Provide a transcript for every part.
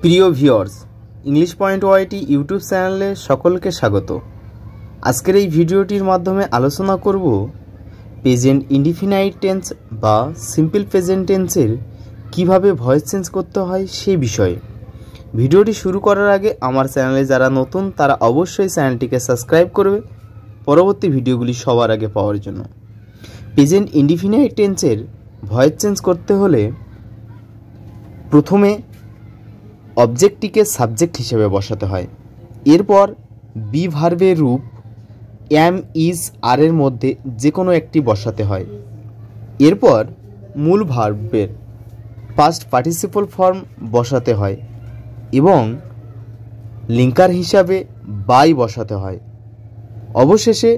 প্রিয় viewers, English point ওয়াইটি YouTube চ্যানেলে সকলকে স্বাগত। আজকের এই ভিডিওটির মাধ্যমে আলোচনা করব প্রেজেন্ট ইনডিফিনাইট টেন্স বা সিম্পল প্রেজেন্ট টেন্সের কিভাবে ভয়েস চেঞ্জ করতে হয় সেই বিষয়ে। ভিডিওটি শুরু করার আগে আমার চ্যানেলে যারা নতুন তারা অবশ্যই চ্যানেলটিকে সাবস্ক্রাইব করবে পরবর্তী ভিডিওগুলি সবার আগে পাওয়ার জন্য। প্রেজেন্ট ইনডিফিনাইট টেন্সের ভয়েস চেঞ্জ করতে হলে প্রথমে অবজেক্টটিকে সাবজেক্ট হিসেবে বসাতে হয়। এরপর বি ভার্বের রূপ এম, ইজ, আর এর মধ্যে যে কোনো একটি বসাতে হয়। এরপর মূল ভার্বের পাস্ট পার্টিসিপল ফর্ম বসাতে হয় এবং লিঙ্কার হিসাবে বাই বসাতে হয়। অবশেষে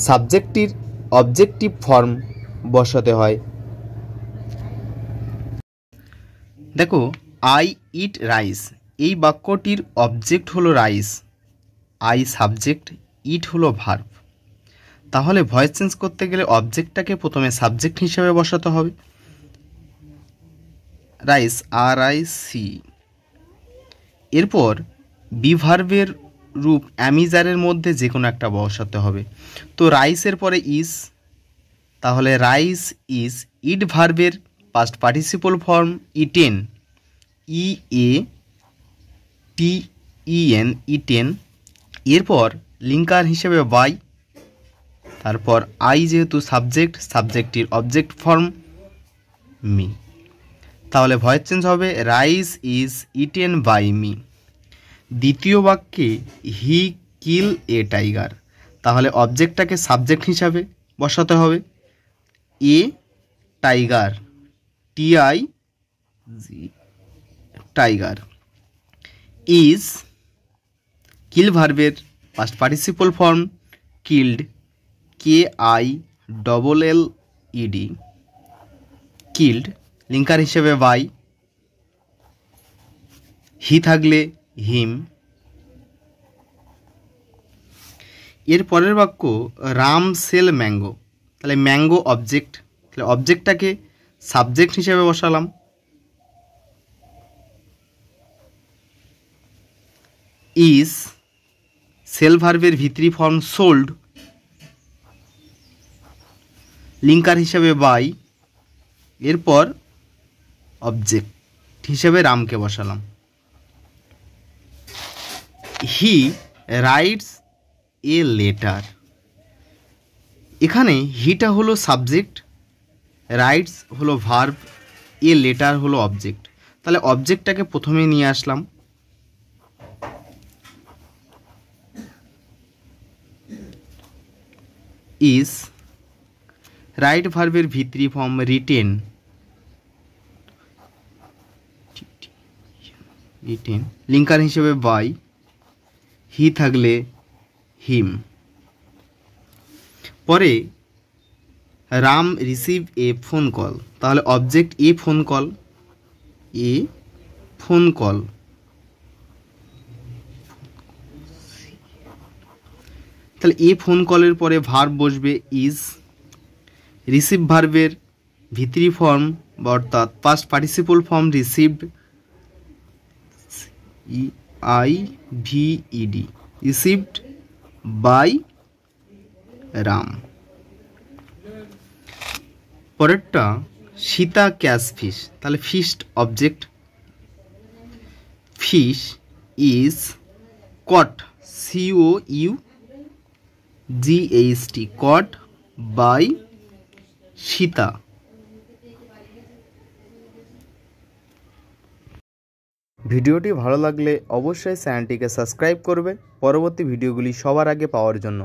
সাবজেক্টটির অবজেক্টিভ ফর্ম বসাতে হয়। দেখো, আই ইট রাইস, এই বাক্যটির অবজেক্ট হলো রাইস, আই সাবজেক্ট, ইট হলো ভার্ব। তাহলে ভয়েস চেঞ্জ করতে গেলে অবজেক্টটাকে প্রথমে সাবজেক্ট হিসেবে বসাতে হবে, রাইস, আর আই সি। এরপর বি ভার্বের রূপ অ্যামিজারের মধ্যে যে কোনো একটা বসাতে হবে। তো রাইসের পরে ইজ, তাহলে রাইস ইজ। ইট ভার্বের past participle form eaten, E A T E N, eaten. এরপর লিঙ্কার হিসেবে বাই, তারপর আই যেহেতু সাবজেক্ট, সাবজেক্টটির অবজেক্ট ফর্ম মি। তাহলে ভয়েস চেঞ্জ হবে rice is eaten by me. দ্বিতীয় বাক্যে হি কিল এ টাইগার, তাহলে অবজেক্টটাকে সাবজেক্ট হিসাবে বসাতে হবে, a tiger, T I G, tiger. Is kill ভার্বের past participle form killed, K I double L E D, killed. Linker হিসেবে বাই, হি থাকলে হিম। এর পরের বাক্য রাম সেল ম্যাঙ্গো, তাহলে ম্যাঙ্গো অবজেক্ট, তাহলে অবজেক্টটাকে সাবজেক্ট হিসেবে বসালাম, ইজ। সেল ভার্বের ভিতরি ফর্ম সোল্ড, লিঙ্কার হিসেবে বাই। এরপর অবজেক্ট হিসেবে রামকে বসালাম। হি রাইটস এ লেটার, এখানে হিটা হলো সাবজেক্ট, রাইটস হলো ভার্ব, এ লেটার হলো অবজেক্ট। তাহলে অবজেক্টটাকে প্রথমে নিয়ে আসলাম, ইজ। রাইট ভার্বের ভিতরি ফর্ম রিটেন, রিটেন। লিঙ্কার হিসেবে বাই, হি থাকলে হিম। পরে Ram receive a phone call, তাহলে object a phone call, A phone call. তাহলে এ ফোন কলের পরে ভার্ব বসবে ইজ। রিসিভ ভার্বের ভিতরি ফর্ম অর্থাৎ past participle form received, E I V E D, received by Ram. পরেরটা সীতা ক্যাচ ফিশ, তাহলে fished object, fish is caught, C O U G H T, caught by Sita. ভিডিওটি ভালো লাগলে অবশ্যই চ্যানেলটিকে সাবস্ক্রাইব করবে পরবর্তী ভিডিওগুলি সবার আগে পাওয়ার জন্য।